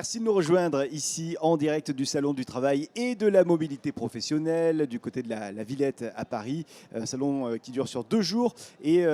Merci de nous rejoindre ici en direct du Salon du Travail et de la Mobilité Professionnelle du côté de la Villette à Paris. Un salon qui dure sur 2 jours et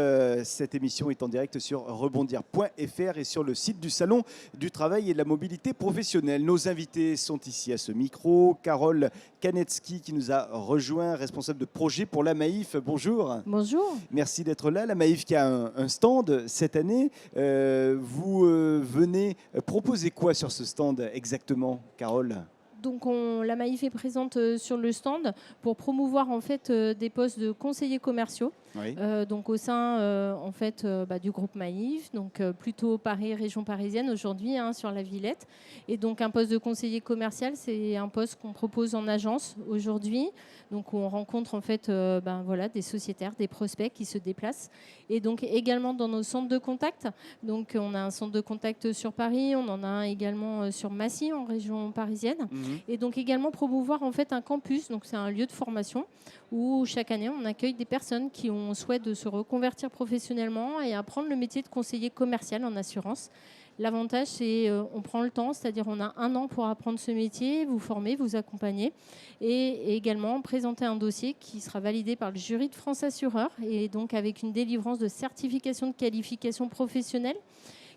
cette émission est en direct sur rebondir.fr et sur le site du Salon du Travail et de la Mobilité Professionnelle. Nos invités sont ici à ce micro. Carole Kanetsky qui nous a rejoint, responsable de projet pour la Maïf. Bonjour. Bonjour. Merci d'être là. La Maïf qui a un stand cette année. Vous venez proposer quoi sur ce stand exactement, Carole ? Donc la Maïf est présente sur le stand pour promouvoir en fait des postes de conseillers commerciaux. Oui. Donc au sein en fait du groupe Maïf, donc plutôt Paris, région parisienne aujourd'hui sur la Villette. Et donc un poste de conseiller commercial, c'est un poste qu'on propose en agence aujourd'hui. Donc où on rencontre en fait des sociétaires, des prospects qui se déplacent. Et donc également dans nos centres de contact. Donc on a un centre de contact sur Paris, on en a un également sur Massy en région parisienne. Et donc également promouvoir en fait un campus, donc c'est un lieu de formation où chaque année on accueille des personnes qui ont souhait de se reconvertir professionnellement et apprendre le métier de conseiller commercial en assurance. L'avantage, c'est on prend le temps, c'est-à-dire on a 1 an pour apprendre ce métier, vous former, vous accompagner et également présenter un dossier qui sera validé par le jury de France Assureur et donc avec une délivrance de certification de qualification professionnelle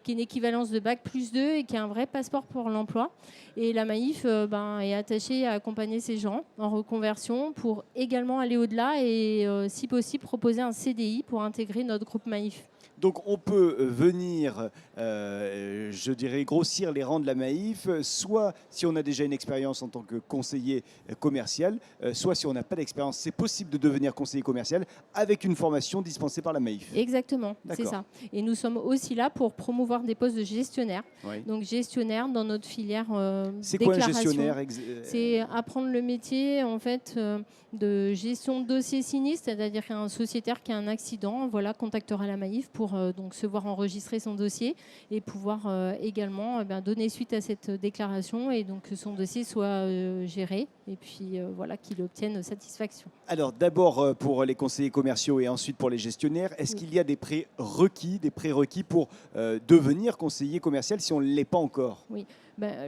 qui est une équivalence de Bac+2 et qui est un vrai passeport pour l'emploi. Et la Maïf est attachée à accompagner ces gens en reconversion pour également aller au-delà et, si possible, proposer un CDI pour intégrer notre groupe Maïf. Donc on peut venir, je dirais, grossir les rangs de la Maïf, soit si on a déjà une expérience en tant que conseiller commercial, soit si on n'a pas d'expérience, c'est possible de devenir conseiller commercial avec une formation dispensée par la Maïf. Exactement, c'est ça. Et nous sommes aussi là pour promouvoir des postes de gestionnaire. Oui. Donc gestionnaire dans notre filière c'est quoi un gestionnaire C'est apprendre le métier en fait de gestion de dossier sinistre, c'est-à-dire qu'un sociétaire qui a un accident, contactera la Maïf pour donc se voir enregistrer son dossier et pouvoir également donner suite à cette déclaration et donc que son dossier soit géré et puis qu'il obtienne satisfaction. Alors d'abord pour les conseillers commerciaux et ensuite pour les gestionnaires, est-ce qu'il y a des prérequis pour devenir conseiller commercial si on ne l'est pas encore? Oui.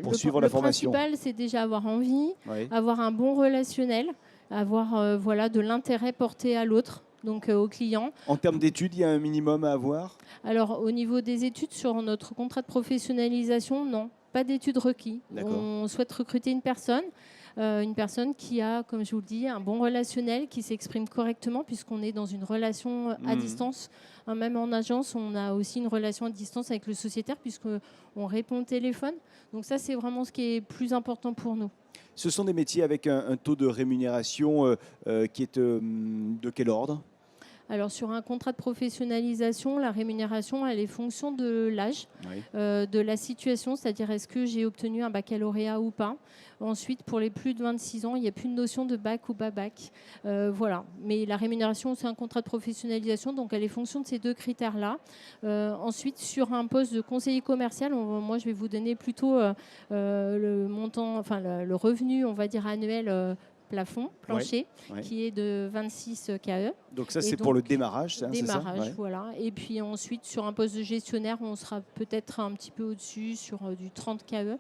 Pour suivre la formation. Le principal, c'est déjà avoir envie, avoir un bon relationnel, avoir de l'intérêt porté à l'autre. Donc au client. En termes d'études, il y a un minimum à avoir? Alors au niveau des études, sur notre contrat de professionnalisation, non, pas d'études requis. On souhaite recruter une personne qui a, comme je vous le dis, un bon relationnel, qui s'exprime correctement puisqu'on est dans une relation à distance. Même en agence, on a aussi une relation à distance avec le sociétaire puisqu'on répond au téléphone. Donc ça, c'est vraiment ce qui est plus important pour nous. Ce sont des métiers avec un taux de rémunération qui est de quel ordre ? Alors sur un contrat de professionnalisation, la rémunération, elle est fonction de l'âge, de la situation, c'est-à-dire est-ce que j'ai obtenu un baccalauréat ou pas. Ensuite, pour les plus de 26 ans, il n'y a plus de notion de bac ou pas bac. Mais la rémunération, c'est un contrat de professionnalisation, donc elle est fonction de ces 2 critères-là. Ensuite, sur un poste de conseiller commercial, moi, je vais vous donner plutôt le montant, le revenu, on va dire, annuel plancher, qui est de 26 KE. Donc ça, c'est pour le démarrage, ça, démarrage, c'est ça ? Voilà. Et puis ensuite, sur un poste de gestionnaire, on sera peut-être un petit peu au-dessus, sur du 30 KE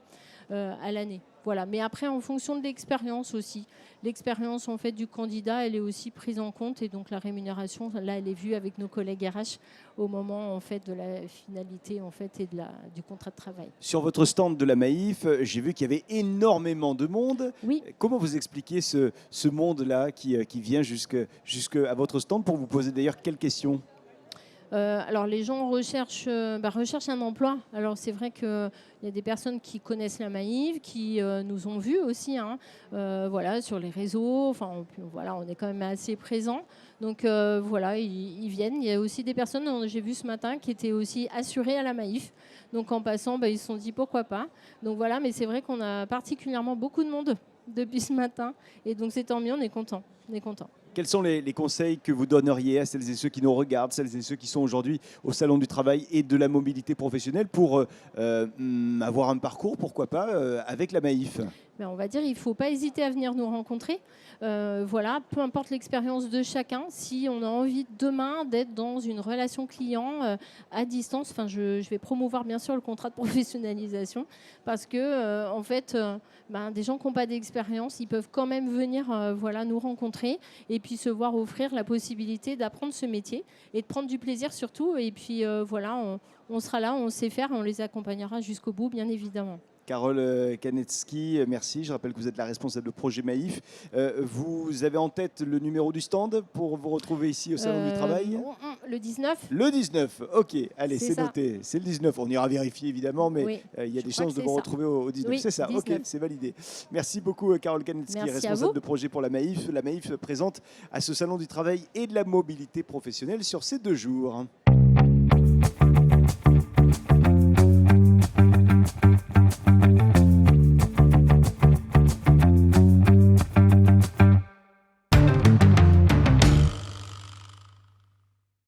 à l'année. Voilà. Mais après, en fonction de l'expérience aussi. L'expérience en fait du candidat, elle est aussi prise en compte et donc la rémunération, là, elle est vue avec nos collègues RH au moment en fait de la finalité en fait et du contrat de travail. Sur votre stand de la Maïf, j'ai vu qu'il y avait énormément de monde. Oui. Comment vous expliquez ce monde-là qui vient jusqu'à votre stand pour vous poser d'ailleurs quelles questions ? Alors les gens recherchent un emploi. Alors c'est vrai qu'il y a des personnes qui connaissent la Maïf, qui nous ont vus aussi, sur les réseaux. On est quand même assez présents. Donc ils viennent. Il y a aussi des personnes, j'ai vu ce matin, qui étaient aussi assurées à la Maïf. Donc en passant, ils se sont dit pourquoi pas. Donc voilà, mais c'est vrai qu'on a particulièrement beaucoup de monde depuis ce matin. Et donc c'est tant mieux, on est content. Quels sont les conseils que vous donneriez à celles et ceux qui nous regardent, celles et ceux qui sont aujourd'hui au Salon du Travail et de la Mobilité Professionnelle pour avoir un parcours, pourquoi pas, avec la Maïf ? ben, on va dire, il ne faut pas hésiter à venir nous rencontrer. Voilà, peu importe l'expérience de chacun, si on a envie demain d'être dans une relation client à distance, enfin, je vais promouvoir bien sûr le contrat de professionnalisation parce que en fait, ben, des gens qui n'ont pas d'expérience, ils peuvent quand même venir voilà, nous rencontrer et puis se voir offrir la possibilité d'apprendre ce métier et de prendre du plaisir surtout. Et puis voilà, on sera là, on sait faire, on les accompagnera jusqu'au bout, bien évidemment. Carole Kanetsky, merci. Je rappelle que vous êtes la responsable de projet Maïf. Vous avez en tête le numéro du stand pour vous retrouver ici au Salon du Travail? Le 19. Le 19, ok. Allez, c'est ça. noté. C'est le 19. On ira vérifier évidemment, mais Oui, il y a je des crois chances que de c'est vous ça. retrouver au 19. Oui, C'est ça, 19. ok, c'est validé. Merci beaucoup Carole Kanetsky, Merci à responsable vous. de projet pour la Maïf. La Maïf se présente à ce Salon du Travail et de la mobilité professionnelle sur ces 2 jours.